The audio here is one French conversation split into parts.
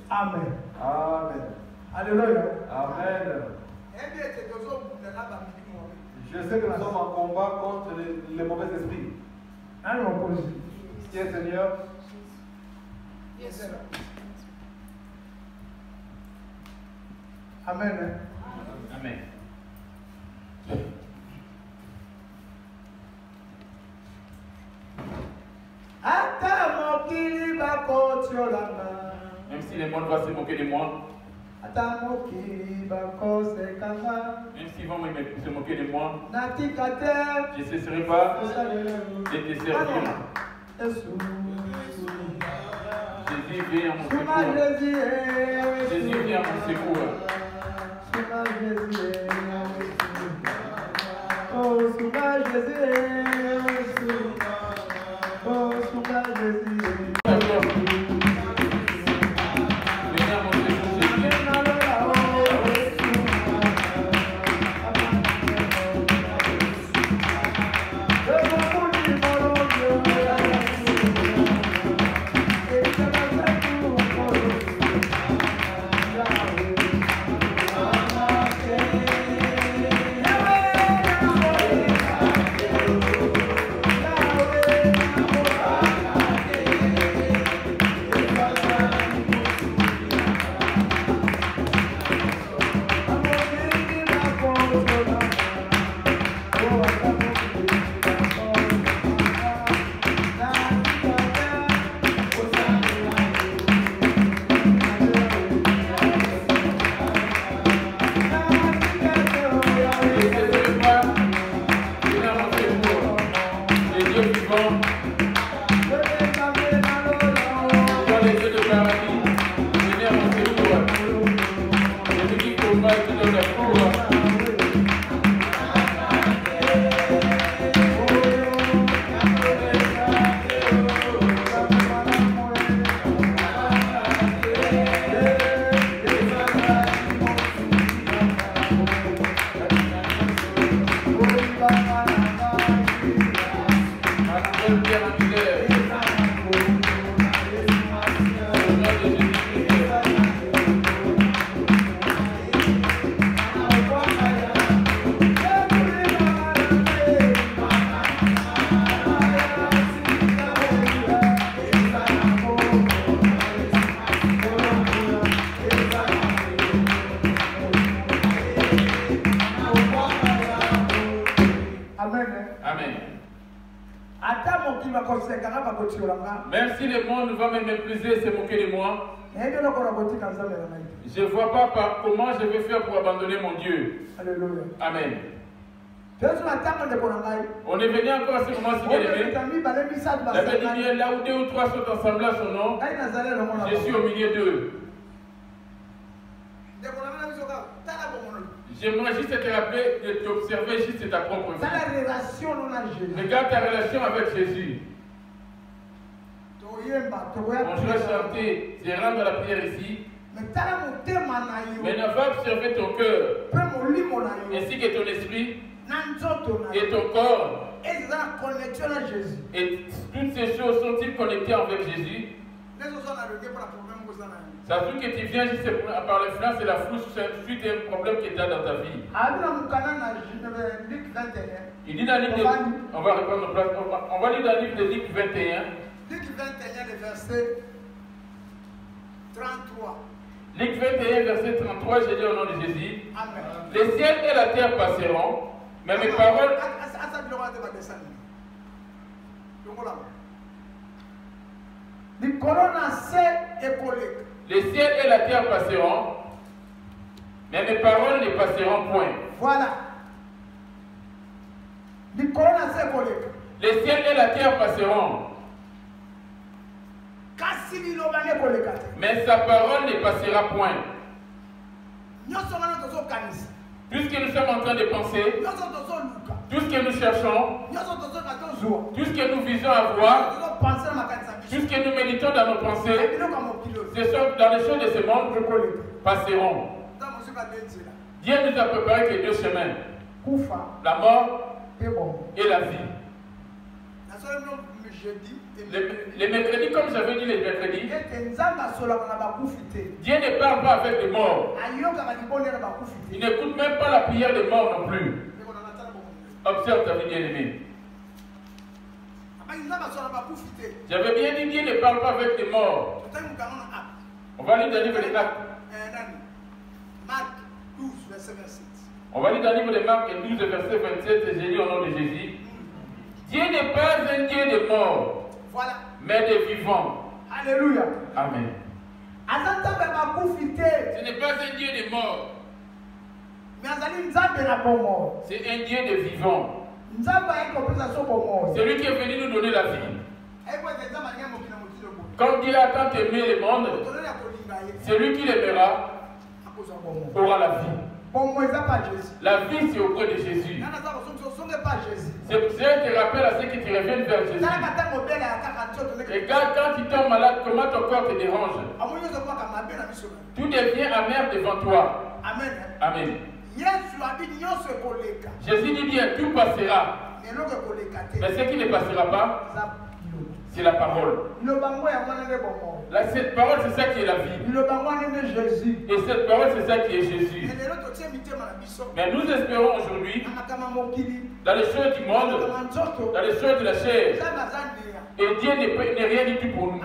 Amen. Amen. Alléluia. Amen. Je sais que nous sommes en combat contre les mauvais esprits. Tiens, Seigneur. Yes. Amen. Amen. Même si les mondes vont se moquer de moi, même s'ils vont se moquer de moi, je ne cesserai pas de te servir. Jésus vient à mon secours. Jésus vient à mon secours. Même si le monde va me mépriser et se moquer de moi, je ne vois pas comment je vais faire pour abandonner mon Dieu. Alléluia. Amen. On est venu encore à ce moment si bien aimé. La Bible dit là où 2 ou 3 sont ensemble à son nom, je suis au milieu d'eux. J'aimerais juste te rappeler de t'observer juste ta propre vie. Regarde ta relation avec Jésus. On va chanter, c'est rendre la prière ici. Mais on va observer ton cœur, ainsi que ton esprit et ton corps. Et toutes ces choses sont-ils connectées avec Jésus? Ça veut dire que tu viens juste par l'influence et la fouche suite à un problème que tu as dans ta vie. Il dit dans le livre de, on va reprendre place, on va lire dans le livre de Luc 21. Luc 21, le verset 33. Luc 21, verset 33, j'ai dit au nom de Jésus. Amen. Les ciels et la terre passeront, mais mes paroles... Les ciels et la terre passeront, mais mes paroles ne passeront point. Voilà. Les ciels et la terre passeront, mais sa parole ne passera point. Tout ce que nous sommes en train de penser, tout ce que nous cherchons, tout ce que nous visons à voir, tout ce que nous méditons dans nos pensées, ce sont dans les choses de ce monde passeront. Dieu nous a préparé que 2 chemins, la mort et la vie. Les mercredis, comme j'avais dit les mercredis, Dieu ne parle pas avec les morts. Il n'écoute même pas la prière des morts non plus. Observe ta vie bien-aimée. J'avais bien dit Dieu ne parle pas avec les morts. On va lire dans le livre de Marc. Marc 12, verset 27. On va lire dans le livre de Marc 12, verset 27, et j'ai dit au nom de Jésus. Dieu n'est pas un Dieu de morts, voilà, mais de vivants. Alléluia. Amen. Ce n'est pas un Dieu de morts, c'est un Dieu de vivants. C'est lui qui est venu nous donner la vie. Comme Dieu a tant aimé le monde, celui qui l'aimera aura la vie. La vie, c'est auprès de Jésus. C'est pour ça que je te rappelle à ceux qui te reviennent vers Jésus. Regarde quand tu tombes malade, comment ton corps te dérange. Tout devient amer devant toi. Amen. Amen. Jésus dit bien, tout passera. Mais ce qui ne passera pas, c'est la parole. Cette parole, c'est ça qui est la vie. Et cette parole, c'est ça qui est Jésus. Mais nous espérons aujourd'hui, dans les choses du monde, dans les choses de la chair, et Dieu n'est rien du tout pour nous.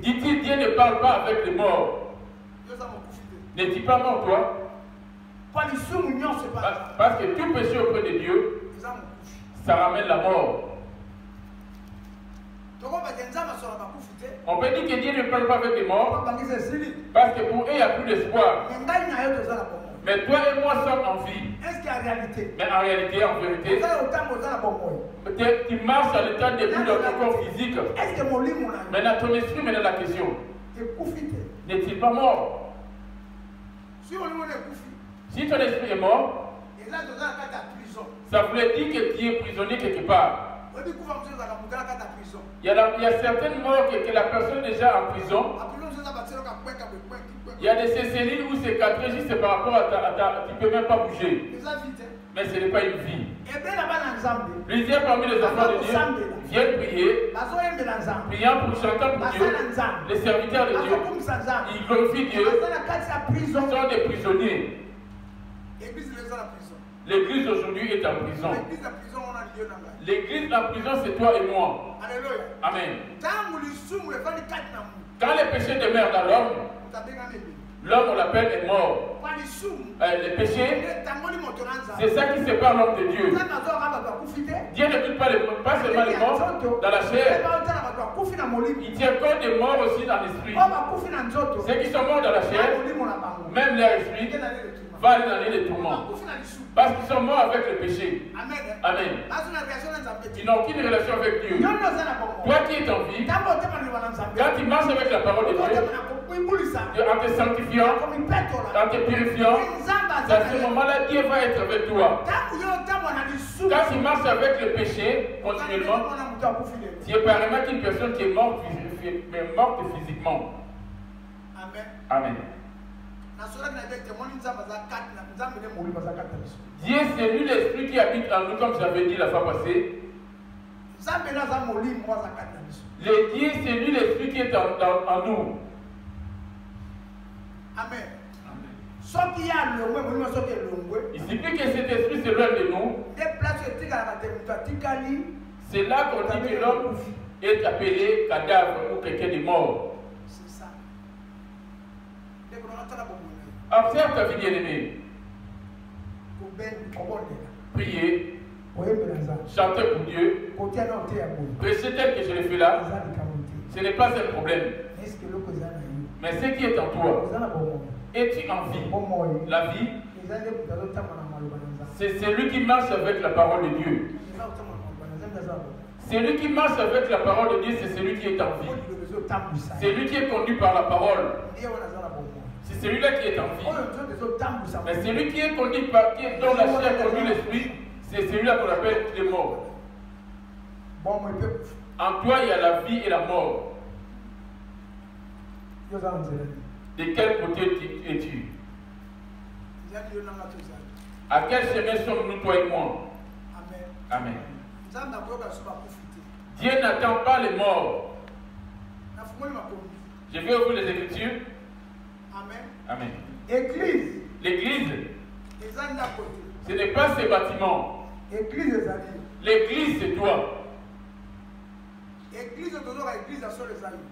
Dit-il, Dieu ne parle pas avec les morts. N'est-il pas mort, toi? Parce que tout péché auprès de Dieu, ça ramène la mort. On peut dire que Dieu ne parle pas avec les morts, parce que pour eux, il n'y a plus d'espoir. Mais toi et moi sommes en vie. Mais en réalité, en vérité, tu marches à l'état de vie dans ton corps physique. Mais dans ton esprit, maintenant la question, n'est-il pas mort? Si ton esprit est mort, ça voulait dire que tu es prisonnier quelque part. Il y a certaines morts que la personne est déjà en prison. Il y a de ces cellules où c'est cadré juste par rapport à ta... Tu ne peux même pas bouger. Mais ce n'est pas une vie. Plusieurs parmi les enfants de Dieu viennent prier, priant pour chanter pour Dieu, les serviteurs de Dieu. Ils glorifient Dieu. Ils sont des prisonniers. L'église aujourd'hui est en prison. L'église en prison, c'est toi et moi. Amen. Quand les péchés demeurent dans l'homme, L'homme, on l'appelle, est mort. Le péché, c'est ça qui sépare l'homme de Dieu. Dieu ne tue pas seulement les morts dans la chair. Il tient compte des morts aussi dans l'esprit. Ceux qui sont morts dans la chair, même leur esprit, va aller dans les tourments. Parce qu'ils sont morts avec le péché. Amen. Ils n'ont aucune relation avec Dieu. Toi qui es en vie, quand tu marches avec la parole de Dieu, en te sanctifiant, en te purifiant, à ce moment-là, Dieu va être avec toi. Quand tu marches avec le péché continuellement, tu es apparemment une personne qui est morte physiquement. Amen. Dieu, c'est lui l'esprit qui habite en nous, comme j'avais dit la fois passée. Le Dieu, c'est lui l'esprit qui est en nous. Amen. Il suffit que cet esprit s'éloigne de nous. C'est là qu'on dit que l'homme est appelé cadavre ou quelqu'un de mort. C'est ça. Observe ta vie bien-aimée. Priez. Chantez pour Dieu. Prêchez tel que je le fais là. Ce n'est pas un problème. Mais ce qui est en toi, es-tu en vie? La vie, c'est celui qui marche avec la parole de Dieu. Celui qui marche avec la parole de Dieu, c'est celui qui est en vie. C'est lui qui est conduit par la parole. C'est celui-là qui est en vie. Mais celui qui est conduit par dont la chair conduit l'esprit, c'est celui-là qu'on appelle le mort. En toi, il y a la vie et la mort. De quel côté es-tu? À quel chemin sommes-nous, toi et moi? Amen. Dieu n'attend pas les morts. Je vais ouvrir les Écritures. Amen. Église. L'église, ce n'est pas ces bâtiments. L'église, c'est toi.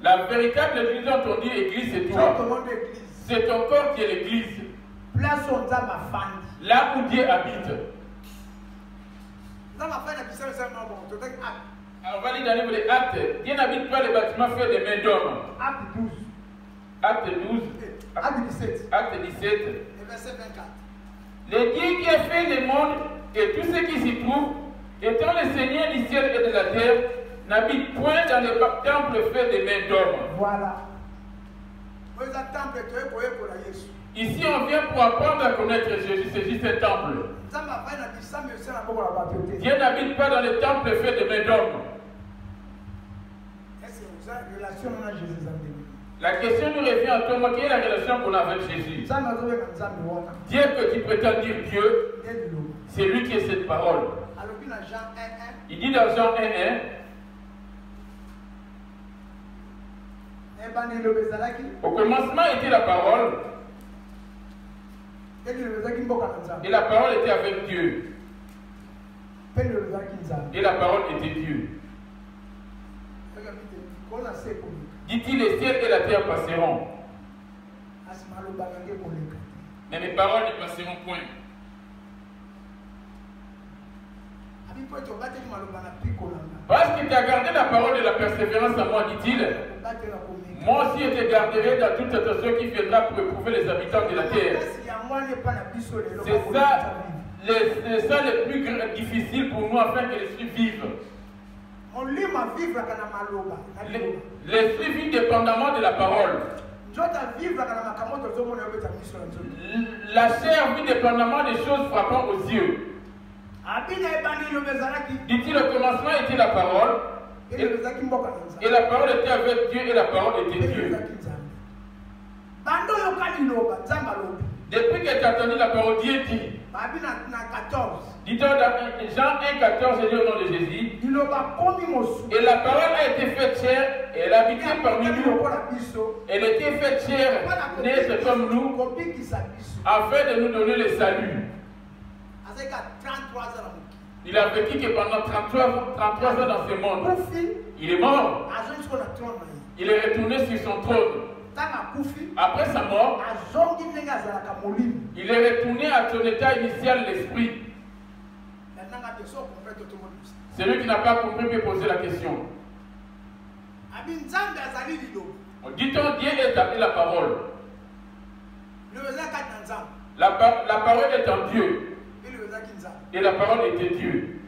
La véritable église, dont on dit église, c'est toi. C'est ton corps qui est l'église. Là où Dieu habite. On va lire dans le livre des Actes. Dieu n'habite pas les bâtiments faits des mains d'hommes. Acte 12. Acte 17. Acte 17. Verset 24. Le Dieu qui a fait le monde et tout ce qui s'y trouve, étant le Seigneur du ciel et de la terre, n'habite point dans les temples faits des mains d'hommes. Voilà. Ici, on vient pour apprendre à connaître Jésus. C'est juste un temple. Dieu n'habite pas dans les temples faits des mains d'hommes. La question nous revient à toi, quelle est la relation qu'on a avec Jésus? Dieu que tu prétends dire Dieu, c'est lui qui est cette parole. Il dit dans Jean 1:1, au commencement était la parole, et la parole était avec Dieu, et la parole était Dieu. Dit-il, les ciels et la terre passeront, mais mes paroles ne passeront point. Parce que tu as gardé la parole de la persévérance à moi, dit-il, moi aussi je te garderai dans toute attention qui viendra pour éprouver les habitants de la terre. C'est ça le plus difficile pour nous afin que l'esprit vive. L'esprit vit dépendamment de la parole. La chair vit dépendamment des choses frappant aux yeux. Dit-il, au commencement était la parole, et la parole était avec Dieu, et la parole était Dieu. Depuis que tu as entendu la parole, Dieu dit. Dit dans Jean 1,14, c'est au nom de Jésus. Et la parole a été faite chair, et elle habitait parmi nous. Elle était faite chair, née comme nous, afin de nous donner le salut. Il a vécu que pendant 33 ans dans ce monde. Il est mort. Il est retourné sur son trône. Après sa mort, il est retourné à son état initial, l'esprit. Celui qui n'a pas compris peut poser la question. Dit-on, Dieu établit la parole. La parole est en Dieu. Et la parole était Dieu.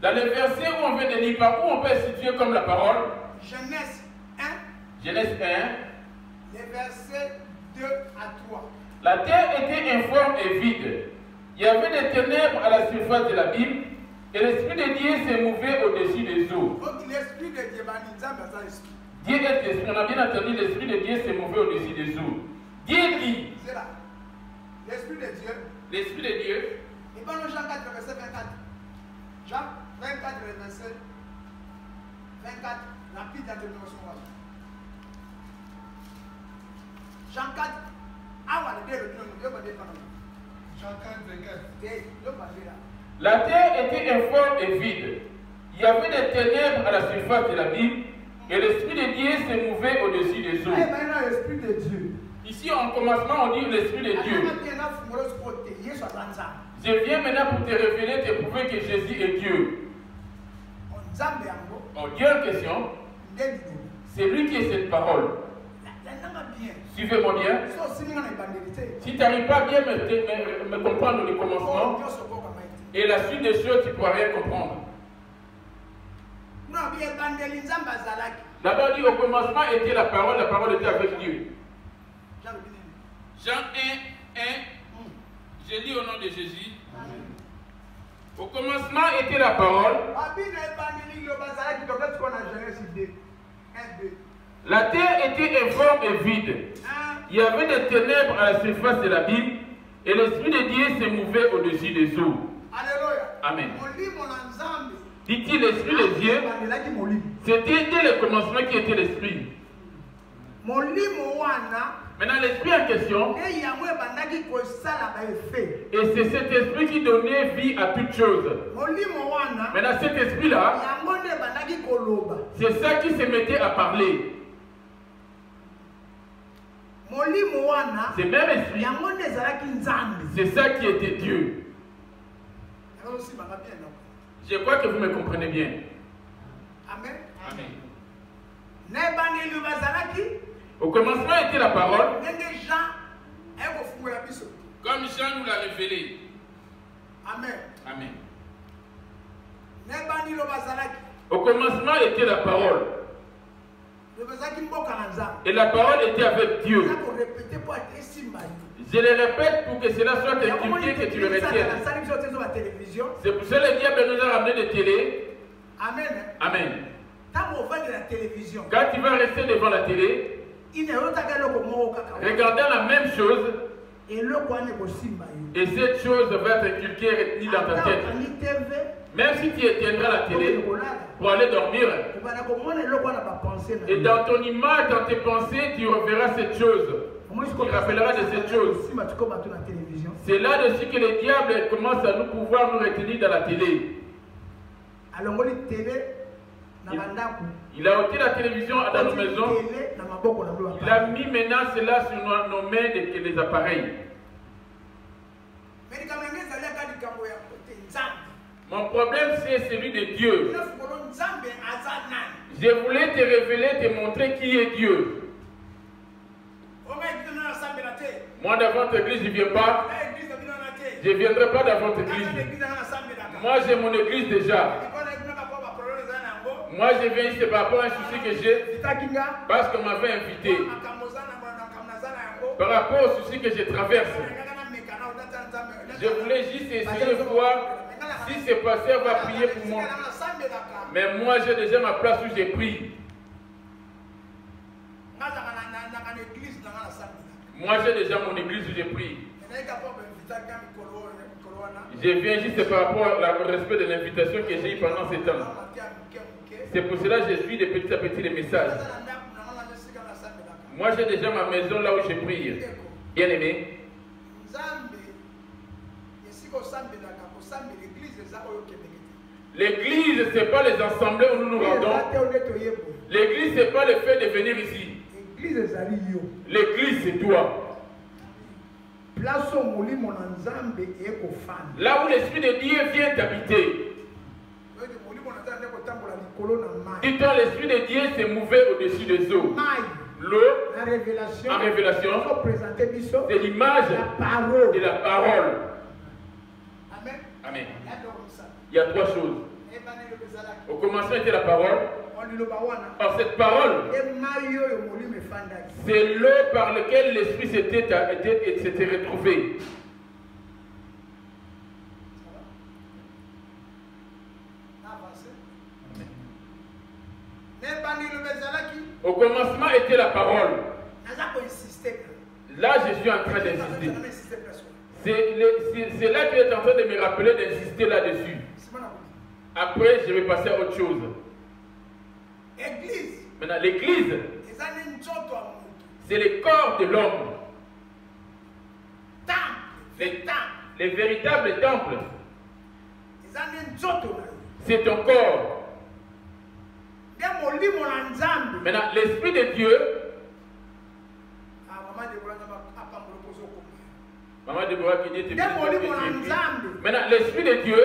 Dans les versets où on vient de lire, par où on peut situer comme la parole? Genèse 1. Genèse 1. Les versets 2 à 3. La terre était informe et vide. Il y avait des ténèbres à la surface de l'abîme et l'Esprit de Dieu s'est mouvé au-dessus des eaux. Donc l'Esprit de Dieu, Dieu est l'Esprit. On a bien entendu, l'Esprit de Dieu s'est mouvé au-dessus des eaux. Dieu dit. C'est là. L'Esprit de Dieu. L'Esprit de Dieu. Et dans Jean 4, verset 24. Jean 24, verset 24. Rapide intervention. Jean 4. Ah, on va le dire. Jean 4, 24. La terre était informe et vide. Il y avait des ténèbres à la surface de l'abîme et l'Esprit de Dieu s'est mouvé au-dessus des eaux. L'Esprit de Dieu. Ici, en commencement, on dit l'Esprit de Dieu. Je viens maintenant pour te révéler, te prouver que Jésus est Dieu. En Dieu en question, c'est lui qui est cette parole. Suivez-moi bien. Si tu n'arrives pas bien me comprendre le commencement et la suite des choses, tu ne pourras rien comprendre. D'abord, dit au commencement était la parole était avec Dieu. Jean 1, 1, je lis au nom de Jésus. Au commencement était la parole. La terre était informe et vide. Il y avait des ténèbres à la surface de l'abîme et l'Esprit de Dieu s'est mouvé au-dessus des eaux. Amen. Dit-il l'Esprit de Dieu? C'était dès le commencement qui était l'Esprit. Maintenant, l'Esprit en question, et c'est cet Esprit qui donnait vie à toutes choses. Maintenant, cet Esprit-là, c'est ça qui se mettait à parler. Ce même Esprit, c'est ça qui était Dieu. Je crois que vous me comprenez bien. Amen. Amen. Au commencement était la parole. Comme Jean nous l'a révélé. Amen. Amen. Au commencement était la parole. Et la parole était avec Dieu. Je le répète pour que cela soit inculqué, que tu le retiennes. C'est pour ça que le diable nous a ramené des télés. Amen. Amen. Quand tu vas rester devant la télé, regardant la même chose, et cette chose va être inculquée et retenue dans ta tête. Même si tu éteindras la télé pour aller dormir, et dans ton image, dans tes pensées, tu reverras cette chose. Tu rappelleras de cette chose. C'est là-dessus que le diable commence à nous pouvoir nous retenir dans la télé. Il a ôté la télévision dans nos maisons. Il a mis maintenant cela sur nos mains les appareils. Mon problème, c'est celui de Dieu. Je voulais te révéler, te montrer qui est Dieu. Moi, devant votre église, je ne viens pas. Je ne viendrai pas devant votre église. Moi, j'ai mon église déjà. Moi, je viens ici par rapport à un souci que j'ai. Parce qu'on m'avait invité. Par rapport au souci que je traverse. Je voulais juste essayer de voir si ce pasteur va prier pour moi. Mais moi, j'ai déjà ma place où j'ai prié. Moi, j'ai déjà mon église où j'ai prié. Je viens juste par rapport au respect de l'invitation que j'ai eue pendant ce temps. C'est pour cela que je suis de petit à petit les messages. Moi, j'ai déjà ma maison là où je prie. Bien aimé. L'église, ce n'est pas les assemblées où nous nous rendons. L'église, ce n'est pas le fait de venir ici. L'église, c'est toi. Là où l'Esprit de Dieu vient d'habiter. Dis-toi, l'Esprit de Dieu s'est mouvé au-dessus des eaux. L'eau, en révélation, c'est l'image de la parole. Amen. Il y a trois choses. Au commencement était la parole. Or cette parole, c'est l'eau par laquelle l'Esprit s'était retrouvé. Au commencement était la parole. Là, je suis en train d'insister. C'est là que tu es en train de me rappeler d'insister là-dessus. Après, je vais passer à autre chose. Maintenant, l'église, c'est le corps de l'homme. Les véritables temples, c'est ton corps. Maintenant, l'Esprit de Dieu, Maman Déborah qui dit, maintenant, l'Esprit de Dieu,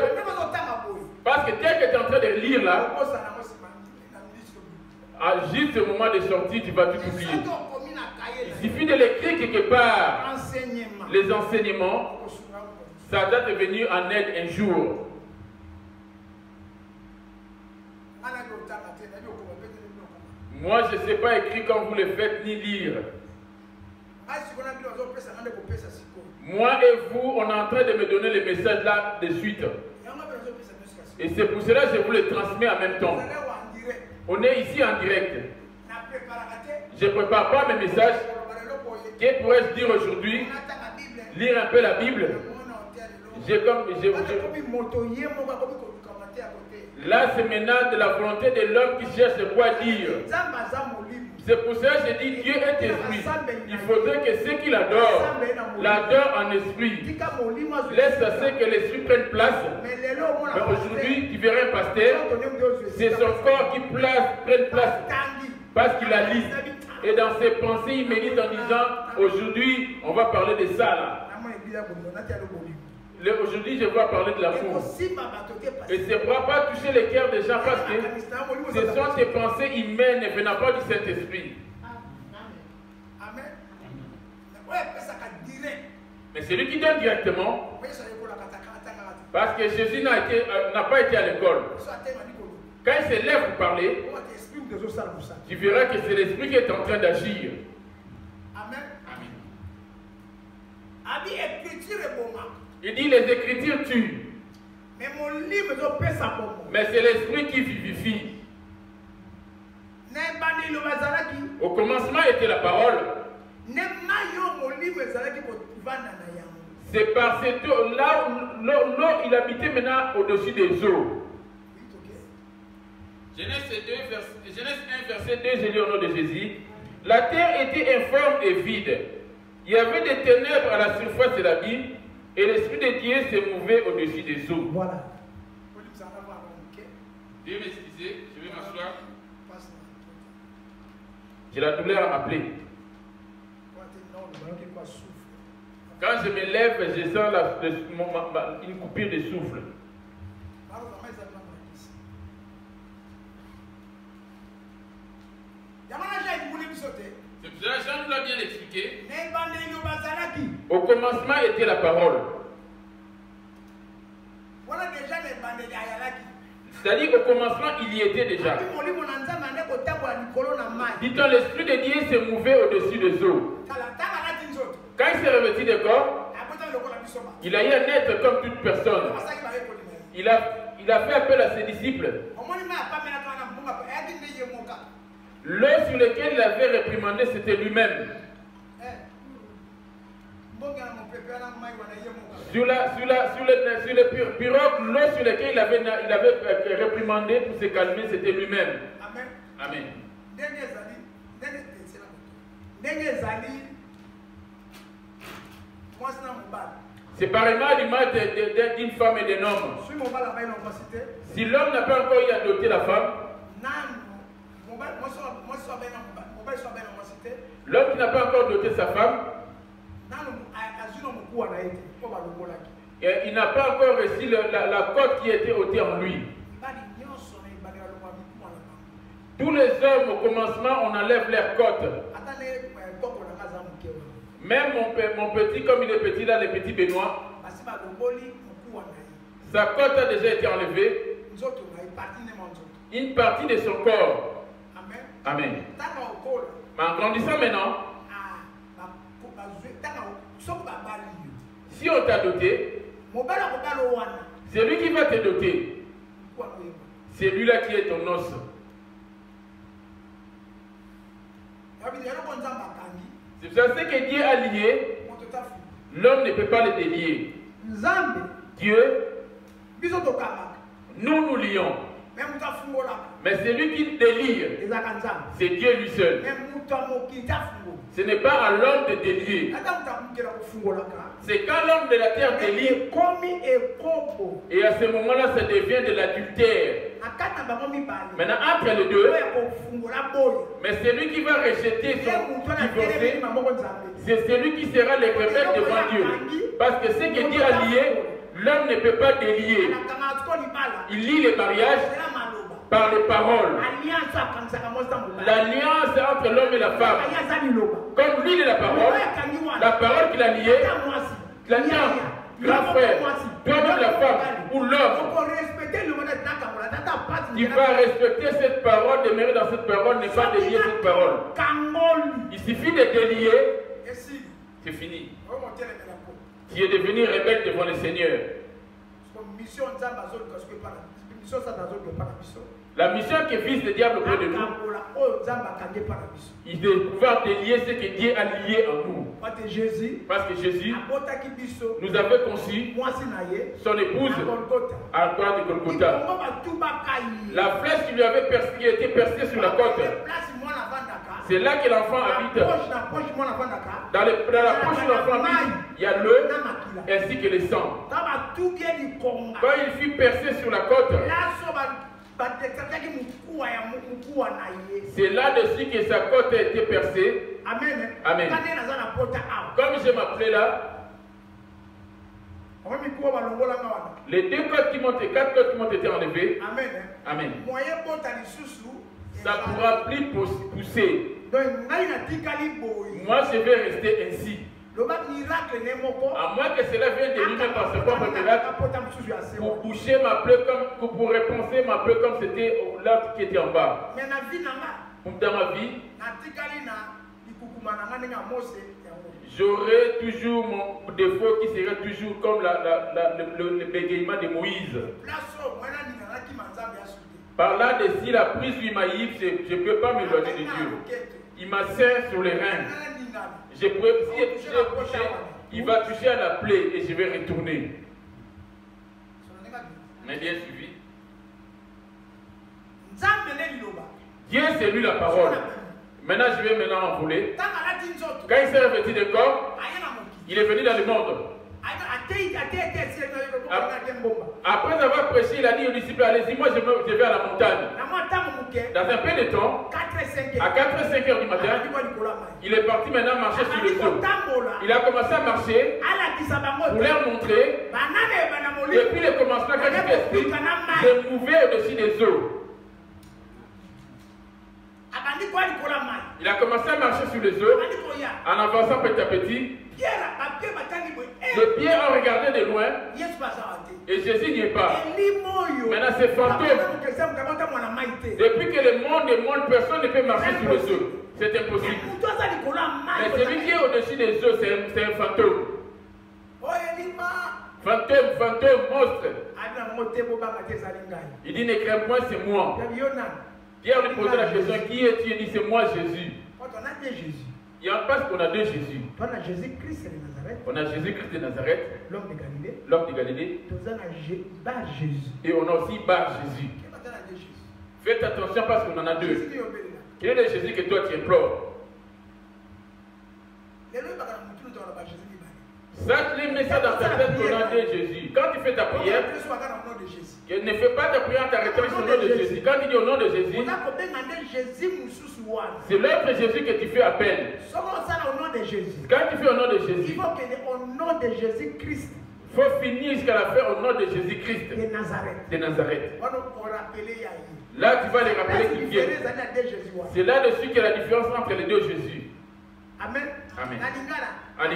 parce que dès que tu es en train de lire là, à juste au moment de sortie, tu vas tout oublier. Il suffit de l'écrire quelque part. Les enseignements, ça doit te venir en aide un jour. Moi, je ne sais pas écrire quand vous le faites ni lire. Moi et vous, on est en train de me donner le message là de suite. Et c'est pour cela que je vous le transmets en même temps. On est ici en direct. Je ne prépare pas mes messages. Que pourrais-je dire aujourd'hui? Lire un peu la Bible. Là, c'est maintenant de la volonté de l'homme qui cherche quoi dire. C'est pour ça que je dis Dieu est esprit. Il faudrait que ceux qui l'adorent, l'adorent en esprit. Laisse à ce que l'esprit prenne place. Mais aujourd'hui, tu verras un pasteur, c'est son corps qui prenne place parce qu'il a lu. Et dans ses pensées, il médite en disant, aujourd'hui, on va parler de ça là. Aujourd'hui, je vais parler de l'amour. Et ce ne pourra pas toucher les cœurs des gens parce que ce sont tes pensées humaines ne venant pas du Saint-Esprit. Mais c'est lui qui donne directement. Parce que Jésus n'a pas été à l'école. Quand il se lève pour parler, tu verras que c'est l'Esprit qui est en train d'agir. Amen. Il dit les Écritures tuent. Mais c'est l'Esprit qui vivifie. Au commencement était la parole. C'est par cette eau, là où l'eau il habitait maintenant au-dessus des eaux. Genèse 1, verset 2, je lis au nom de Jésus. La terre était informe et vide. Il y avait des ténèbres à la surface de l'abîme et l'Esprit de Dieu s'est mouvé au-dessus des eaux. Voilà. Dieu m'excuser, je vais m'asseoir. J'ai la douleur à m'appeler. Quand je me lève, je sens une coupure de souffle. C'est pour cela que Jean nous l'a bien expliqué. Au commencement était la parole. C'est-à-dire qu'au commencement, il y était déjà. Dit-on, l'Esprit de Dieu s'est mouvé au-dessus des eaux. Quand il s'est revêtu de corps, il a eu un être comme toute personne. Il a fait appel à ses disciples. L'eau sur laquelle il avait réprimandé, c'était lui-même. Sur le pirogue, l'eau sur laquelle il avait réprimandé pour se calmer, c'était lui-même. Amen. C'est pareillement à l'image d'une femme et d'un homme. Si l'homme n'a pas encore eu à doter la femme, l'homme qui n'a pas encore doté sa femme, il n'a pas encore reçu la cote qui était ôtée en lui. Tous les hommes, au commencement, on enlève leur cote. Même mon petit, comme il est petit là, le petit Benoît, sa cote a déjà été enlevée. Une partie de son corps. Amen. Mais en grandissant maintenant, si on t'a doté, c'est lui qui va te doter. C'est lui là qui est ton os. C'est ça, ce que Dieu a lié, l'homme ne peut pas le délier. Dieu, nous lions. Mais c'est lui qui délie. C'est Dieu lui seul. Ce n'est pas à l'homme de délier. C'est quand l'homme de la terre délie. Et à ce moment-là, ça devient de l'adultère. Maintenant, entre les deux, mais c'est lui qui va rejeter son divorcé. C'est celui qui sera le rebelle devant Dieu. Parce que ce que Dieu a lié, l'homme ne peut pas délier. Il lie le mariage par les paroles. L'alliance entre l'homme et la femme. Comme lui, il est la parole qu'il a liée, l'alliance, grand frère, toi-même la femme ou l'homme, tu vas respecter cette parole, demeurer dans cette parole, ne pas délier cette parole. Il suffit de délier, c'est fini. Tu es devenu rebelle devant le Seigneur. La mission que vise le diable auprès de nous, il doit pouvoir délier ce que Dieu a lié en nous. Parce que Jésus nous avait conçu son épouse à la croix de Golgotha. La flèche qui lui avait été percée sur la côte, c'est là que l'enfant habite. Dans la poche de l'enfant habite, il y a l'œuf ainsi que le sang. Quand il fut percé sur la côte, c'est là-dessus que sa côte a été percée. Amen. Amen. Comme je m'appelais là, les deux côtes qui m'ont été, 4 côtes qui m'ont été enlevées. Amen. Amen. Ça ne pourra plus pousser. Moi, je vais rester ainsi. À moins que cela vienne de lui-même par ce propre miracle, pour boucher ma plaie comme, pour repenser ma plaie comme c'était l'arbre qui était en bas. Dans ma vie, j'aurai toujours mon défaut qui serait toujours comme le bégaiement de Moïse. Par là, si la prise lui m'aïve, je ne peux pas m'éloigner de Dieu. Il m'a serré sur les reins. Si j'ai touché, il va toucher à la plaie et je vais retourner. Mais bien suivi. Dieu, c'est lui la parole. Maintenant, je vais maintenant envoler. Quand il s'est revêtu de corps, il est venu dans le monde. Après avoir prêché, il a dit aux disciples, allez-y, moi je vais à la montagne. Dans un peu de temps, à 4 et 5 heures du matin, il est parti maintenant marcher sur les eaux. Il a commencé à marcher pour leur montrer. Depuis le commencement, quand il explique, je mouvais au-dessus des eaux. Il a commencé à marcher sur les eaux en avançant petit à petit. Les pieds ont regardé de loin et Jésus n'y est pas. Maintenant c'est fantôme. Depuis que le monde, personne ne peut marcher sur les eaux. C'est impossible. Mais celui qui est au-dessus des eaux, c'est un fantôme. Fantôme, monstre. Il dit ne crains point, c'est moi. Pierre lui posait la question, qui es-tu? Il dit c'est moi Jésus. Il y a un parce qu'on a deux Jésus. On a Jésus-Christ de Nazareth. On a Jésus-Christ de Nazareth. L'homme de Galilée. L'homme de Galilée. Bar Jésus. Et on a aussi Bar Jésus. Faites attention parce qu'on en a deux. Quel est le Jésus que toi tu implores? Ça, tu mets ça dans ta tête au nom de Jésus. Quand tu fais ta prière, ne fais pas ta prière en t'arrêtant sur le nom de Jésus. Quand tu dis au nom de Jésus, c'est l'autre Jésus que tu fais appel. Quand tu fais au nom de Jésus, il faut que au nom de Jésus-Christ, il faut finir jusqu'à la fin au nom de Jésus-Christ de Nazareth. Là, tu vas les rappeler qui viennent. C'est là-dessus qu'il y a la différence entre les deux Jésus. Amen. Amen. En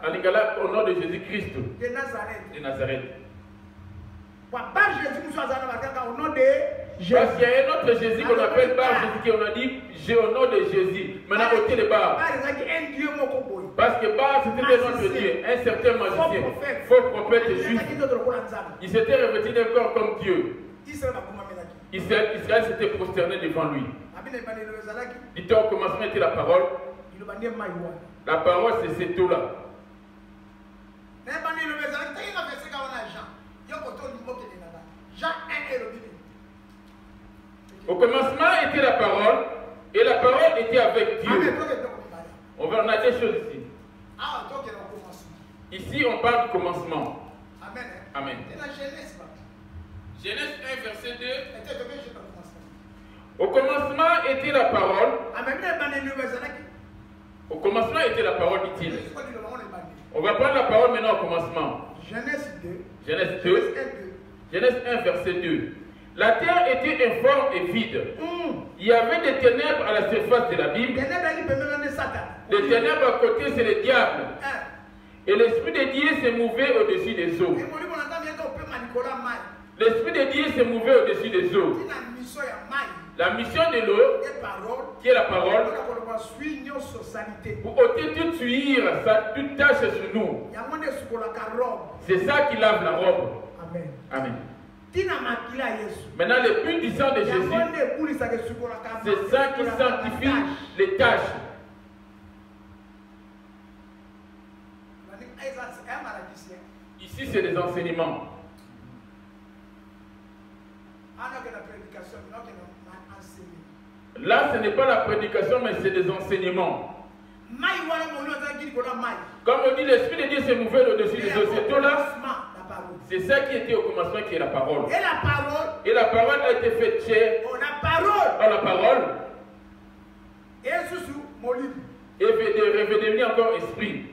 Lingala, au nom de Jésus-Christ de de Nazareth. Par Jésus, au nom de Jésus. Parce qu'il y a un autre Jésus qu'on appelle Bar Jésus, qu'on a dit j'ai au nom de Jésus. Maintenant, ôtez les barres. Parce que Bar, c'était un autre Dieu, un certain magicien, faux prophète juif. Il s'était revêtu d'un corps comme Dieu. Israël s'était prosterné devant lui. Dit-on, au commencement était la parole. La parole, c'est cette eau-là. Au commencement était la parole, et la parole était avec Dieu. On a des choses ici. Ici, on parle du commencement. Amen. Genèse 1, verset 2. Au commencement était la parole. Au commencement était la parole, dit-il. On va prendre la parole maintenant au commencement. Genèse 2. Genèse 2. Genèse 1, verset 2. La terre était informe et vide. Il y avait des ténèbres à la surface de la Bible. Les ténèbres à côté, c'est le diable. Et l'Esprit de Dieu s'est mouvait au-dessus des eaux. L'Esprit de Dieu s'est mouvait au-dessus des eaux. La mission de l'eau, qui est la parole, pour ôter toute suire, toute tâche sur nous. C'est ça qui lave la robe. Amen. Amen. Maintenant, le but du sang de Jésus, c'est ça qui sanctifie les tâches. Ici, c'est des enseignements. Là, ce n'est pas la prédication, mais c'est des enseignements. Comme on dit, l'Esprit de Dieu s'est mouvé au-dessus des eaux. Cette eau-là, c'est ça qui était au commencement, qui est la parole. Et la parole a été faite chair. La parole. Et redevenir encore esprit.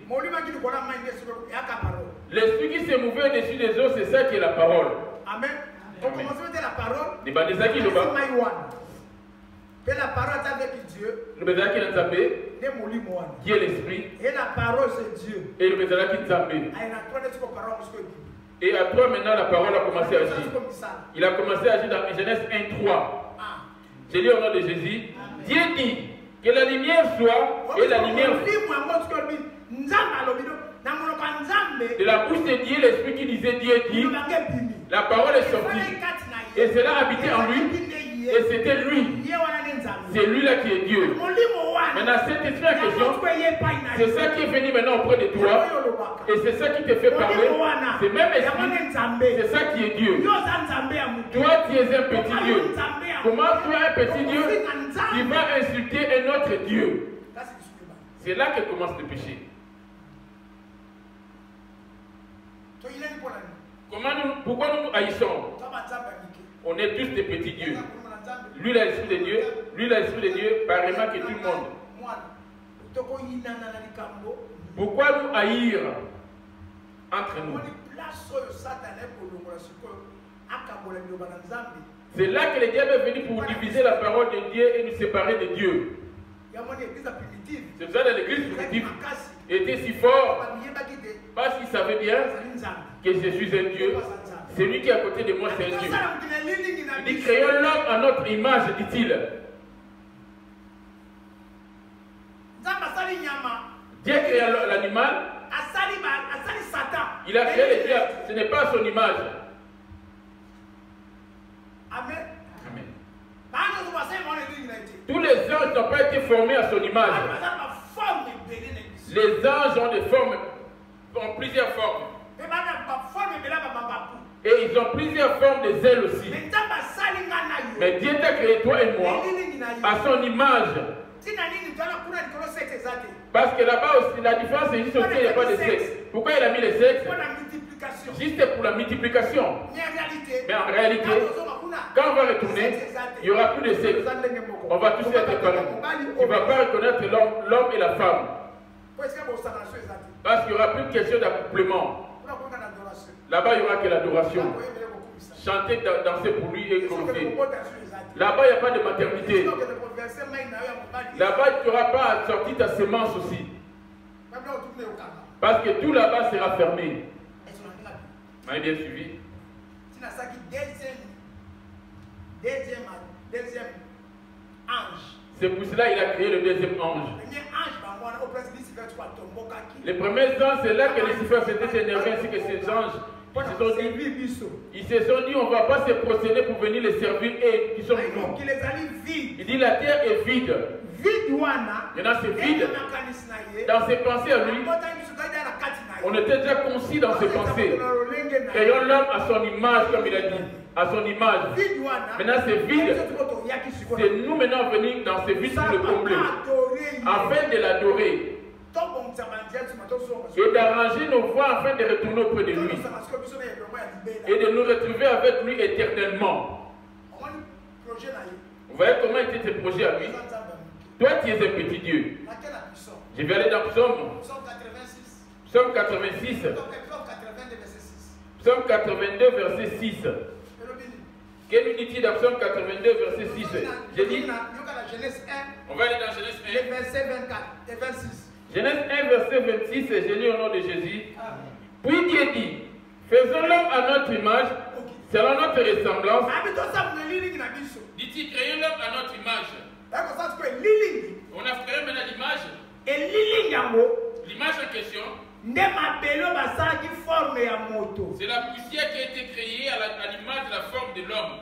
L'esprit qui s'est mouvé au-dessus des eaux, c'est ça qui est la parole. Amen. Au commencement était la parole. Et la parole est avec Dieu. Qui est l'esprit. Et la parole c'est Dieu. Et le et à toi maintenant la parole a commencé à agir. Il a commencé à agir dans Genèse 1:3. Je lis au nom de Jésus. Dieu dit que la lumière soit et la lumière. De la bouche de Dieu, l'esprit qui disait Dieu dit, la parole est sortie. Et cela habitait en lui. Et c'était lui. C'est lui-là qui est Dieu. Maintenant, cet esprit en question, c'est ça qui est venu maintenant auprès de toi. Et c'est ça qui te fait parler. C'est même esprit. C'est ça qui est Dieu. Toi, tu es un petit Dieu. Comment tu es un petit Dieu qui va insulter un autre Dieu? C'est là que commence le péché. Pourquoi nous nous haïssons? On est tous des petits dieux. Lui, il a l'esprit de Dieu. Lui, il a l'esprit de Dieu. Pareillement que tout le monde. Pourquoi nous haïr entre nous? C'est là que le diable est venu pour diviser la parole de Dieu et nous séparer de Dieu. C'est pour ça que l'église primitive était si fort parce qu'il savait bien que je suis un Dieu. C'est lui qui est à côté de moi, c'est un Dieu. Il dit, créons l'homme à notre image, dit-il. Dieu créé l'animal. Il a créé le diable. Ce n'est pas à son image. Amen. Tous les anges n'ont pas été formés à son image. Les anges ont des formes, ont plusieurs formes. Et ils ont plusieurs formes des ailes aussi. Mais Dieu t'a créé toi et moi à son image. Parce que là-bas aussi, la différence c'est juste qu'il n'y a pas de sexe. Pourquoi il a mis les sexes? Juste pour la multiplication. Mais en réalité, quand on va retourner, il n'y aura plus de sexe. On va tous être pareils. Il ne va pas reconnaître l'homme et la femme. Parce qu'il n'y aura plus de question d'accouplement. Là-bas, il n'y aura que l'adoration. Chanter, danser pour lui et glorifier. Là-bas, il n'y a pas de maternité. Là-bas, tu n'auras pas à sortir ta semence aussi. Parce que tout là-bas sera fermé. Vous m'avez bien suivi? Deuxième ange. C'est pour cela qu'il a créé le deuxième ange. Les premiers anges, c'est là que Lucifer s'était énervé ainsi que ses anges. Ils se sont dit, on ne va pas se procéder pour venir les servir et qui sont nous. Il dit, la terre est vide. Maintenant, c'est vide. Dans ses pensées à lui, on était déjà concis dans ses pensées. Créons l'homme à son image, comme il a dit. À son image. Maintenant, c'est vide. C'est nous maintenant venir dans ce vide pour le combler. Afin de l'adorer. Et d'arranger nos voies afin de retourner auprès de lui. Et de nous retrouver avec lui éternellement. Vous voyez comment étaient tes projets à lui? Toi, tu es un petit Dieu. Je vais aller dans Psaume 86. Psaume 82, verset 6. Quelle unité dans Psaume 82, verset 6? J'ai dit, on va aller dans Genèse 1. Verset 24 et 26. Genèse 1, verset 26, et j'ai lu au nom de Jésus. Puis Dieu dit, faisons l'homme à notre image, selon notre ressemblance. Dit-il, créons l'homme à notre image. On a créé maintenant l'image. L'image en question, c'est la poussière qui a été créée à l'image de la forme de l'homme.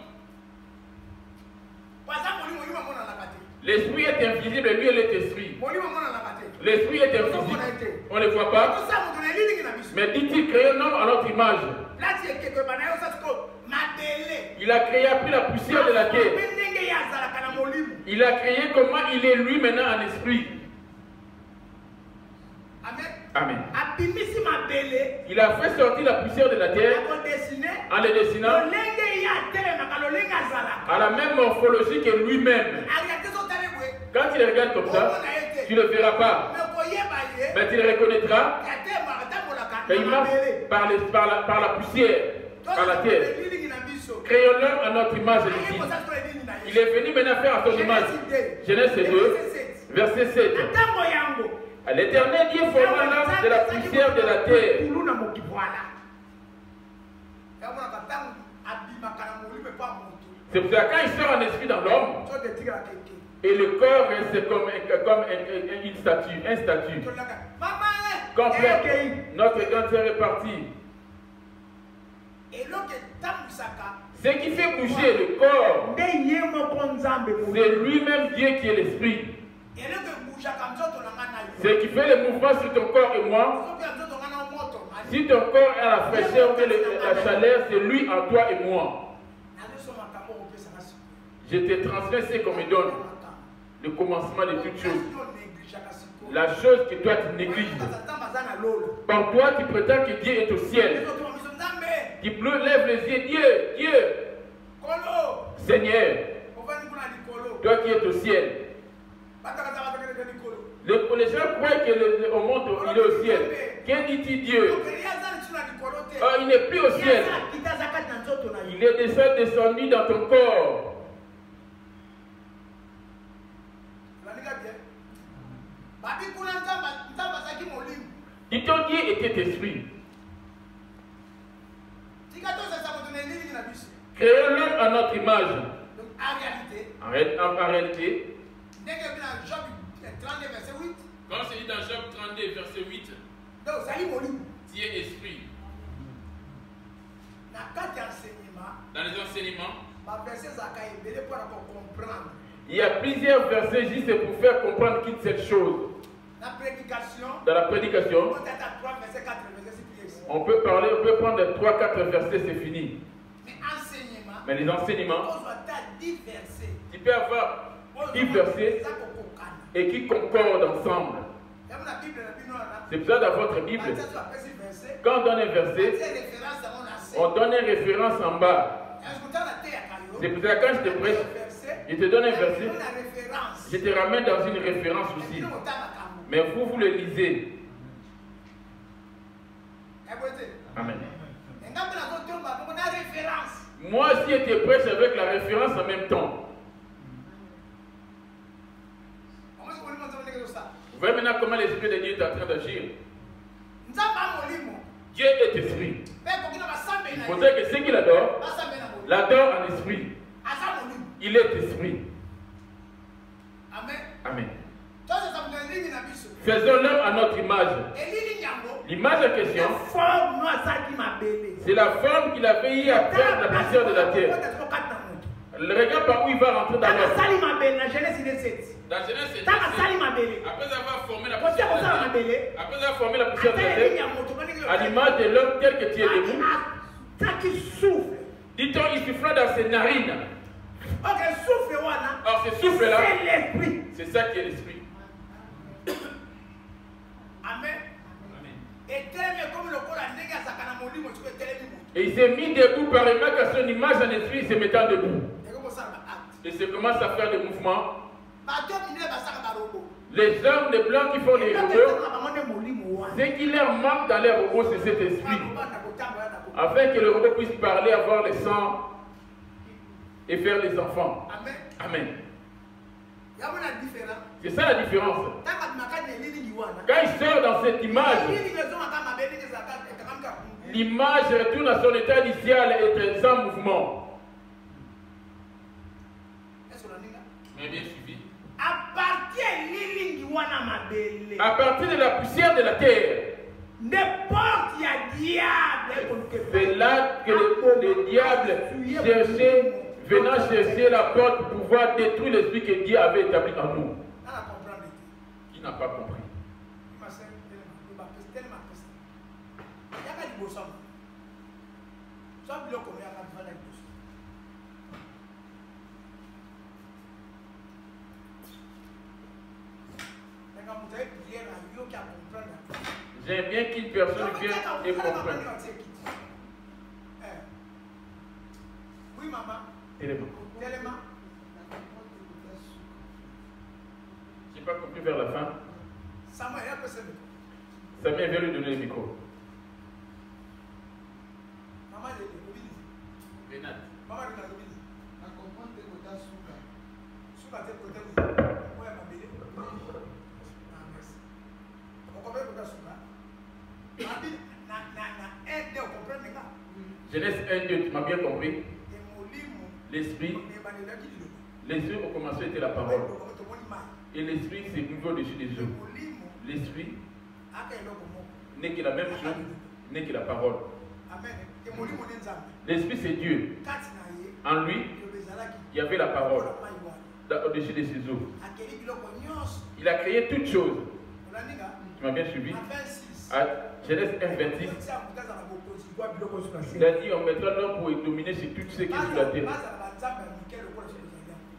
L'esprit est invisible et lui, il est esprit. L'esprit est invisible. On ne le voit pas. Mais dit-il, créons l'homme à notre image. Il a créé, après la poussière de la terre. Il a créé comment il est lui maintenant en esprit. Amen. Il a fait sortir la poussière de la terre en le dessinant à la même morphologie que lui-même. Quand tu le regardes comme ça, tu ne le verras pas. Mais tu le reconnaîtras. Et il marche par la poussière, par la terre. Créons l'homme à notre image, dit. Il est venu maintenant faire à son image. Genèse 2, verset 7. L'Éternel Dieu forma l'homme de la poussière de la terre. C'est pour ça quand il sort en esprit dans l'homme, et le corps reste comme une statue, un statut. Complet. Notre cancer est parti. Ce qui fait bouger le corps, c'est lui-même Dieu qui est l'esprit. Ce qui fait le mouvement sur ton corps et moi, si ton corps a la fraîcheur ou la chaleur, c'est lui en toi et moi. Je te transmets ce qu'on me donne, le commencement de toutes choses. La chose que toi tu négliges. Par toi tu prétends que Dieu est au ciel. Tu lèves les yeux, Dieu, Seigneur, toi qui es au ciel. Les gens croient qu'on monte, il est au ciel. Qu'est-ce dit Dieu? Oh, il n'est plus au ciel. Il est descendu dans ton corps. Et ton Dieu était esprit. Créons l'homme à notre image. En réalité, quand c'est dit dans Job 32, verset 8, Dieu est esprit. Dans les enseignements, il y a plusieurs versets juste pour faire comprendre qu'une seule chose. Dans la prédication, on peut prendre 3-4 versets, c'est fini. Mais les enseignements, tu peux avoir 10 versets et qui concordent ensemble. C'est pour ça dans votre Bible, quand on donne un verset, on donne une référence en bas. C'est pour ça que quand je te prêche, je te donne un verset, je te ramène dans une référence aussi. Mais vous le lisez. Amen. Moi aussi, je te prêche avec la référence en même temps. Vous voyez maintenant comment l'Esprit de Dieu est en train d'agir. Dieu est esprit. Il faudrait que ceux qui l'adorent, l'adorent en esprit. Il est esprit. Amen. Faisons-le à notre image. L'image en question, c'est la forme qu'il a payée à faire de la poussière de la terre. Regarde par où il va rentrer dans l'homme. Dans Genèse 7, après avoir formé la poussière de la terre, à l'image de l'homme tel que tu es debout, dit-on, il souffla dans ses narines. Or, ce souffle-là, c'est ça qui est l'esprit. Amen. Et il s'est mis debout par une à son image en esprit, il se mettant debout. Et se commence à faire des mouvements. Les hommes de blanc qui font les robots, ce qui leur manque dans les robots, c'est cet esprit. Afin que le robot puisse parler, avoir le sang et faire des enfants. Amen. C'est ça la différence. Quand il sort dans cette image, l'image retourne à son état initial et est sans mouvement. Mais bien suivi. À partir de la poussière de la terre, c'est là que le diable cherchait, venant chercher la porte pour pouvoir détruire l'esprit que Dieu avait établi en nous. Qui n'a pas compris? J'aime bien qu'une personne vienne et comprenne. Oui, maman. Téléma. Téléma. Je n'ai pas compris vers la fin. Samuel vient lui donner le micro. Maman, Renate. Maman, à comprendre que tu as souka. Souka, tu es côté. Moi, ma belle. Ah, merci. On comprend que tu as souka. Genèse 1, 2, tu m'as bien compris. L'esprit ont commencé à être la parole. Et l'esprit, c'est nouveau au-dessus des eaux. L'esprit n'est que la même chose, n'est que la parole. L'esprit, c'est Dieu. En lui, il y avait la parole au-dessus de ses eaux. Il a créé toutes choses. Tu m'as bien suivi? À Genèse 1, 26, il a dit on mettra l'homme pour dominer sur tout ce qui est sur la terre.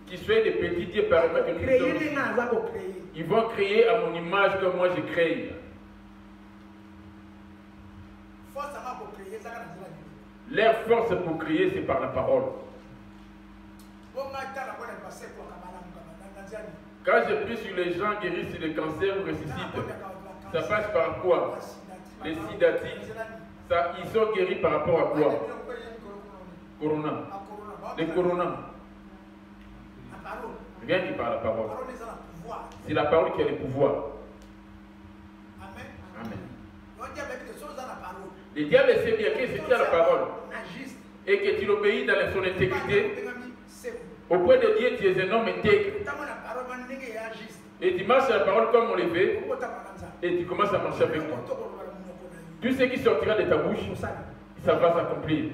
Qu'ils soient des petits dieux par exemple que nous sommes. Ils vont créer à mon image comme moi j'ai créé. Leur force pour créer, c'est par la parole. Quand je prie sur les gens guérissent le cancer ou ressuscitent, ça passe par quoi? Les sidatiques, ils sont guéris par rapport à quoi? Corona. Les corona. Rien qui parle la parole. C'est la parole qui a le pouvoir. Amen. Le diable sait bien que si tu as la parole et que tu l'obéis dans son intégrité, au point de Dieu, tu es un homme intègre. Et tu marches à la parole comme on le fait, et tu commences à marcher avec moi. Tout ce qui sortira de ta bouche, ça va s'accomplir.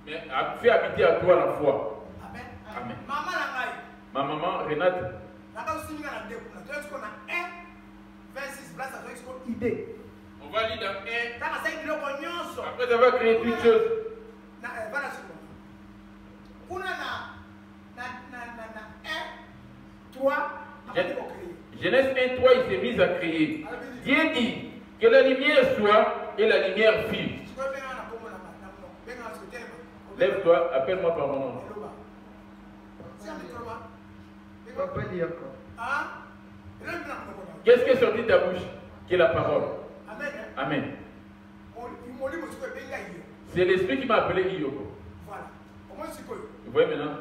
Mais fais habiter à toi la foi. Amen. Ma maman, Renate, on va lire dans 1. Après avoir créé toutes choses. Genèse 1, 3, il s'est mis à créer. Dieu dit que la lumière soit et la lumière fut. Lève-toi, appelle-moi par mon nom. Qu'est-ce qui est sorti de ta bouche? Qui est la parole. Amen. C'est l'esprit qui m'a appelé Iyoko. Vous voyez maintenant?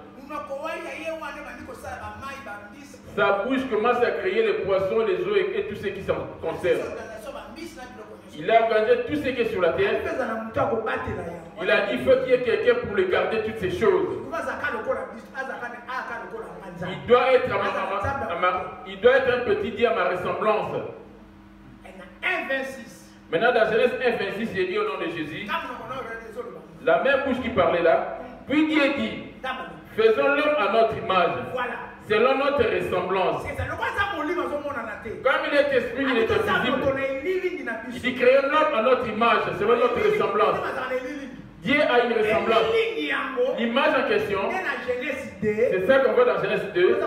Sa bouche commence à créer les poissons, les eaux et tout ce qui s'en concerne. Il a organisé tout ce qui est sur la terre. Il a dit qu'il faut qu'il y ait quelqu'un pour le garder toutes ces choses. Il doit être un petit Dieu à ma ressemblance. Maintenant, dans Genèse 1, 26, il dit au nom de Jésus, la même bouche qui parlait là, puis Dieu dit, faisons l'homme à notre image, selon notre ressemblance. Comme il est esprit, il est invisible. Il dit, créons l'homme à notre image, selon notre ressemblance. Dieu a une ressemblance. L'image en question, c'est ça qu'on voit dans Genèse 2.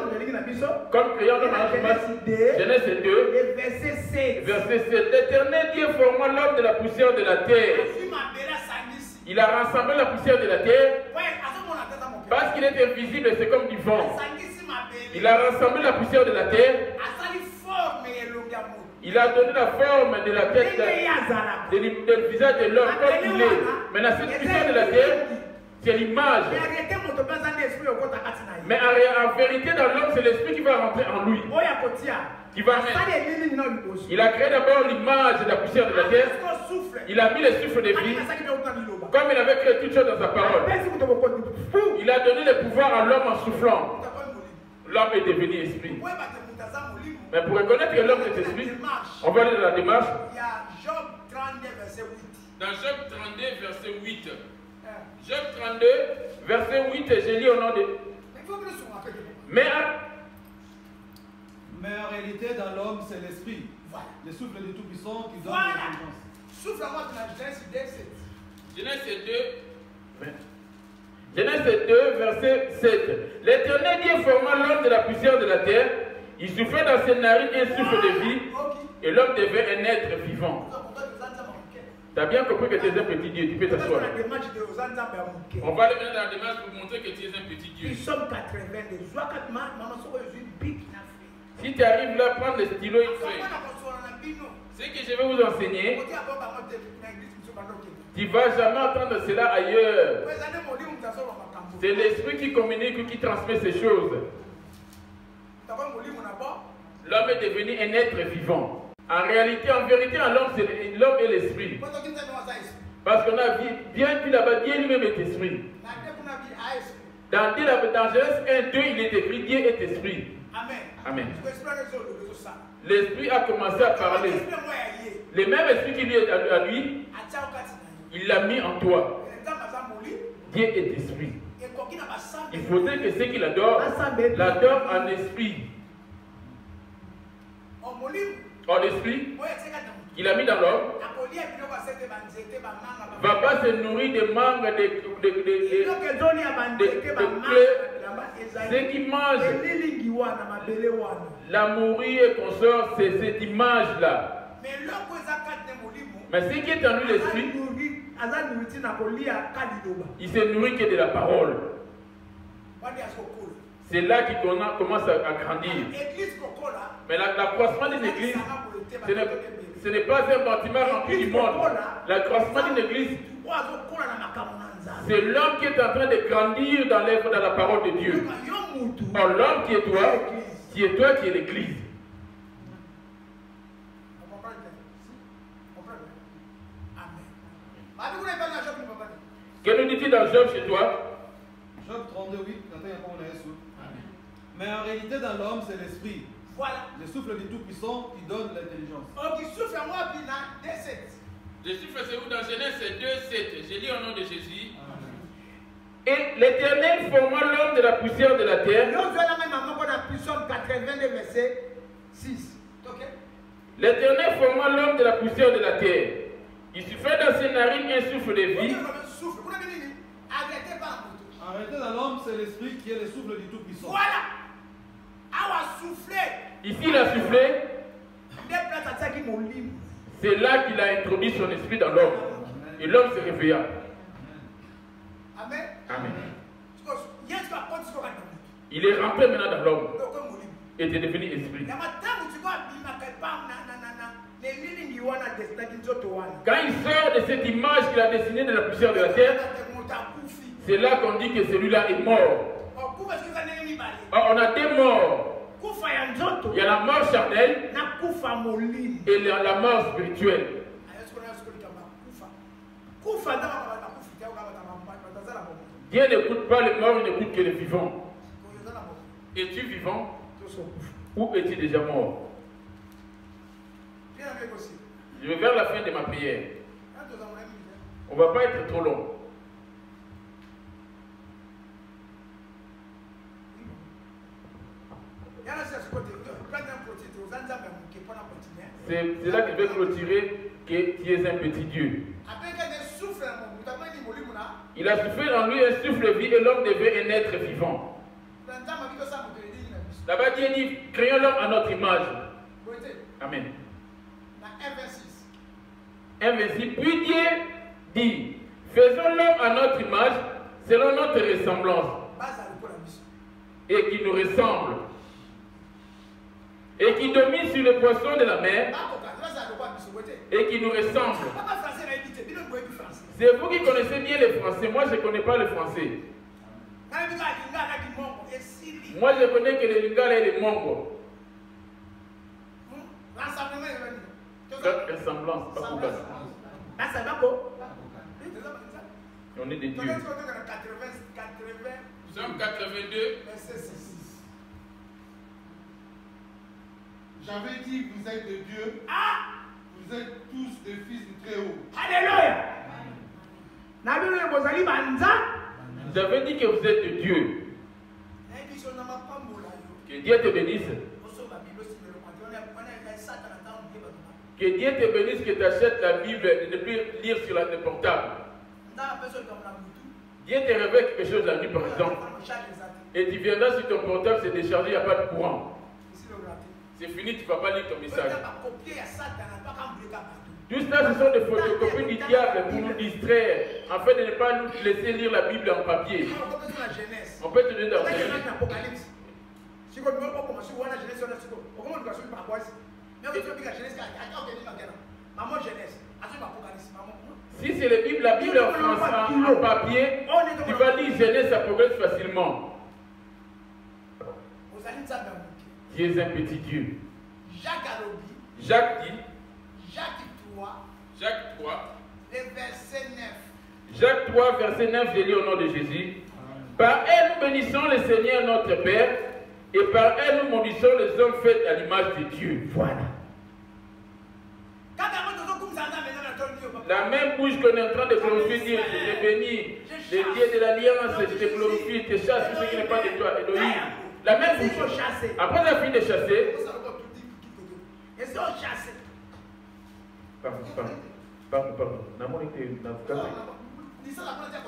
Comme créant l'homme à notre image, Genèse 2, verset 7. L'Éternel Dieu forma l'homme de la poussière de la terre. Il a rassemblé la poussière de la terre parce qu'il est invisible et c'est comme du vent. Il a rassemblé la poussière de la terre. Il a donné la forme de la tête, du visage de l'homme comme il est. Maintenant, cette poussière de la terre, c'est l'image. Mais en vérité, dans l'homme, c'est l'esprit qui va rentrer en lui. Il a créé d'abord l'image de la poussière de la terre. Il a mis le souffle de vie. Comme il avait créé toutes choses dans sa parole. Il a donné le pouvoir à l'homme en soufflant. L'homme est devenu esprit. Mais pour reconnaître que l'homme est esprit, on va aller dans la démarche. Il y a Job 32, verset 8. Dans Job 32, verset 8. Job 32, verset 8, j'ai lu au nom de... Mais en réalité, dans l'homme, c'est l'esprit. Voilà. Le souffle du Tout-Puissant qui donne voilà. l'intelligence. Souffle à moi de la Genèse 2, 7. Genèse 2, verset 7. L'Éternel Dieu forma l'homme de la poussière de la terre. Il soufflait dans ses narines un souffle de vie. Et l'homme devait un être vivant. Tu as bien compris que tu es un petit Dieu. Tu peux t'asseoir. On va aller dans la démarche pour montrer que tu es un petit Dieu. Nous sommes 82. Si tu arrives là, prends le stylo et feuille. Ce que je vais vous enseigner, tu ne vas jamais entendre cela ailleurs. C'est l'esprit qui communique, qui transmet ces choses. L'homme est devenu un être vivant. En réalité, en vérité, l'homme est l'esprit. Parce qu'on a bien vu là-bas, Dieu lui-même est esprit. Dans Genèse 1, 2, il est écrit, Dieu est esprit. Amen. L'esprit a commencé à parler. Le même esprit qui lui est à lui, il l'a mis en toi. Dieu est esprit. Il faudrait que ceux qui l'adorent en esprit. En esprit, il a mis dans l'homme, va pas se nourrir de mangue, de ce qui mange, la mourir et qu'on sort, c'est cette image-là. Mais ce qui est en lui l'esprit, il se nourrit que de la parole. C'est là qu'il commence à grandir. Mais l'accroissement d'une église, ce n'est pas un bâtiment rempli du monde. L'accroissement d'une église, c'est l'homme qui est en train de grandir dans l'œuvre, dans la parole de Dieu. Or, l'homme qui est toi qui est l'église. Que nous dit-il dans Job chez toi? Job 32, 8, mais en réalité, dans l'homme, c'est l'esprit. Voilà. Le souffle du Tout-Puissant qui donne l'intelligence. Le souffle, c'est où dans Genèse 2, 7. J'ai lu au nom de Jésus. Et l'Éternel forma l'homme de la poussière de la terre. L'Éternel forma l'homme de la poussière de la terre. Il suffit dans ses narines un souffle de vie. En réalité, dans l'homme, c'est l'esprit qui est le souffle du Tout-Puissant. Voilà. Ici, il a soufflé. C'est là qu'il a introduit son esprit dans l'homme. Et l'homme se réveilla. Amen. Amen. Il est rentré maintenant dans l'homme. Et est devenu esprit. Quand il sort de cette image qu'il a dessinée de la poussière de la terre, c'est là qu'on dit que celui-là est mort. On a deux morts. Il y a la mort charnelle et la mort spirituelle. Dieu n'écoute pas les morts, il n'écoute que les vivants. Es-tu vivant ou es-tu déjà mort? Je vais vers la fin de ma prière. On ne va pas être trop long. C'est là qu'il veut clôturer que tu es un petit Dieu. Il a soufflé en lui un souffle de vie et l'homme devait un être vivant. Là-bas, Dieu dit, créons l'homme à notre image. Amen. 1,26. Puis Dieu dit, faisons l'homme à notre image, selon notre ressemblance, et qui nous ressemble, et qui domine sur les poissons de la mer, et qui nous ressemble. C'est vous qui connaissez bien le français, moi je ne connais pas le français. Moi je connais que les Lingala et les Mongo. Ressemblance, pas pour on est des dieux. Psaume 82, verset 6. J'avais dit que vous êtes de Dieu. Vous êtes tous des fils du Très-Haut. Alléluia. J'avais dit que vous êtes de Dieu. Que Dieu te bénisse. Que Dieu te bénisse, que tu achètes la Bible et ne plus lire sur le portable. Dieu te révèle quelque chose la nuit par exemple. Et tu viendras sur ton portable, c'est déchargé, il n'y a pas de courant. C'est fini, tu ne vas pas lire ton message. Tout ça, ce sont des photocopies du diable pour nous distraire, afin de ne pas nous laisser lire la Bible en papier. On peut te donner dans la Genèse. Si c'est la Bible en français, en papier, tu vas lire Genèse, Apocalypse facilement. Tu es un petit Dieu. Jacques dit, Jacques 3, verset 9. Jacques 3, verset 9, je lis au nom de Jésus. Par elle, nous bénissons le Seigneur notre Père, et par elle, nous maudissons les hommes faits à l'image de Dieu. Voilà. La même bouche qu'on est en train de glorifier Dieu, je te bénis, le Dieu de l'Alliance, je te glorifie, je te chasse tout ce qui n'est pas de toi, Elohim. La même bouche. Après la fin de chasser, pardon.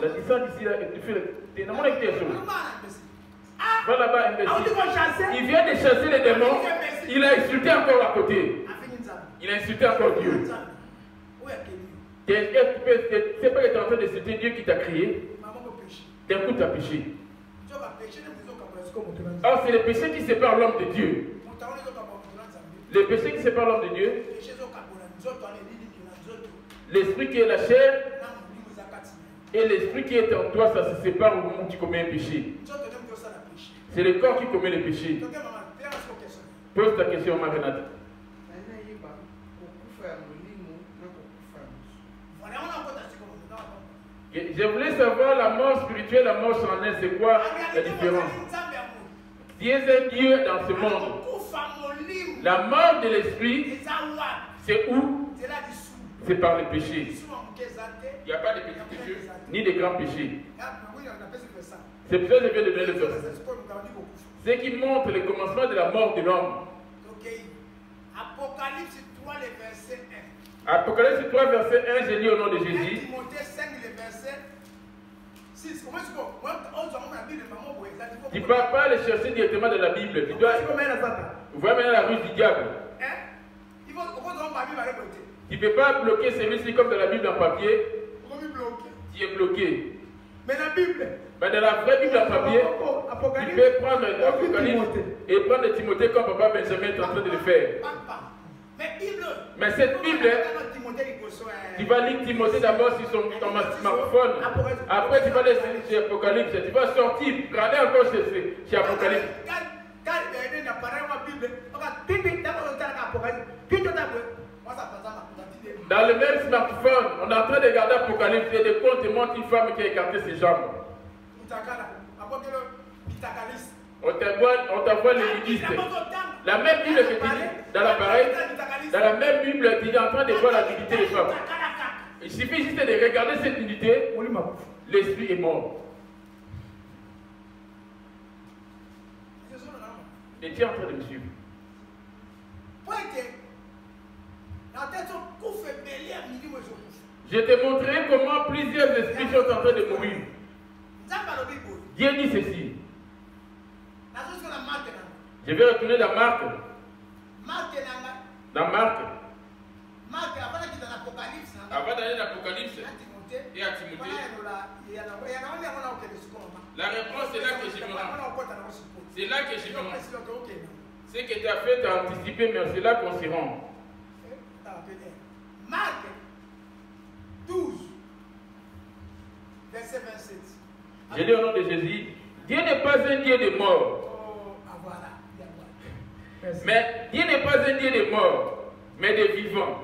La licence ici, va là-bas, imbécile. Il vient de chasser les démons, il a insulté encore à côté. Il a insulté encore Dieu. C'est pas que tu es en train d'insulter Dieu qui t'a créé. D'un coup, tu as péché. Or, c'est le péché qui sépare l'homme de Dieu. Le péché qui sépare l'homme de Dieu, l'esprit qui est la chair et l'esprit qui est en toi, ça se sépare au moment où tu commets un péché. C'est le corps qui commet le péché. Pose ta question, Marie-Renate. Je voulais savoir la mort spirituelle, la mort charnelle, c'est quoi la différence? Tu es un Dieu dans ce monde. La mort de l'esprit, c'est où? C'est par le péché. Il n'y a pas de petits péchés, ni de grands péchés. C'est pour ça que je viens de donner le verset. Ce qui montre le commencement de la mort de l'homme. Apocalypse 3, le verset 1. Apocalypse 3, verset 1, j'ai lu au nom de Jésus. Tu ne vas pas aller chercher directement dans la Bible. Tu dois... Vous voyez maintenant la ruse du diable. Tu ne peux pas bloquer celui-ci comme dans la Bible en papier. Tu es bloqué. Mais la Bible, mais dans la vraie Bible en papier, tu peux prendre l'Apocalypse et prendre Timothée comme Papa Benjamin est en train de le faire. Mais cette Bible, tu vas lire Timothée d'abord sur ton smartphone. Après, tu vas laisser chez Apocalypse. Tu vas sortir, regarder encore chez Apocalypse. Dans le même smartphone, on est en train de regarder Apocalypse et de compte montre une femme qui a écarté ses jambes. On t'envoie le nudiste. La même Bible que tu dis dans l'appareil, dans la même Bible, tu es en train de voir la nudité des femmes. Il suffit juste de regarder cette nudité, l'esprit est mort. Et tu es en train de me suivre. Je t'ai montré comment plusieurs esprits sont en train de mourir. Dieu dit ceci. Je vais retourner dans Marc. Dans Marc. Avant d'aller dans l'Apocalypse et à Timothée. La réponse est là que je me rends. C'est là que je me rends. Ce que tu as fait, tu as anticipé, mais c'est là qu'on s'y rend. Marc 12, verset 27. Je dis au nom de Jésus, Dieu n'est pas un Dieu de mort. Mais Dieu n'est pas un Dieu de mort, mais de vivants.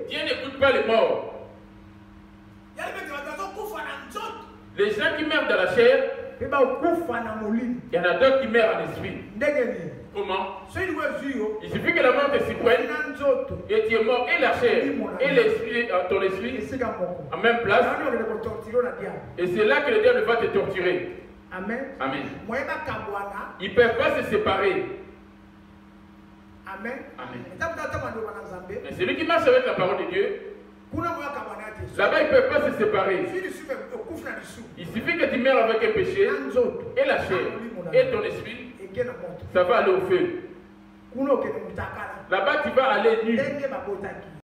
Dieu n'écoute pas les morts. Les gens qui meurent dans la chair, il y en a d'autres qui meurent en esprit. Comment? Il suffit que la mort te surprenne et tu es mort et la chair et l'esprit, ton esprit en même place. Et c'est là que le diable va te torturer. Amen. Amen. Ils ne peuvent pas se séparer. Amen. Amen. Mais celui qui marche avec la parole de Dieu, là-bas, ils ne peuvent pas se séparer. Il suffit que tu meurs avec un péché et la chair et ton esprit, ça va aller au feu. Là-bas, tu vas aller nu.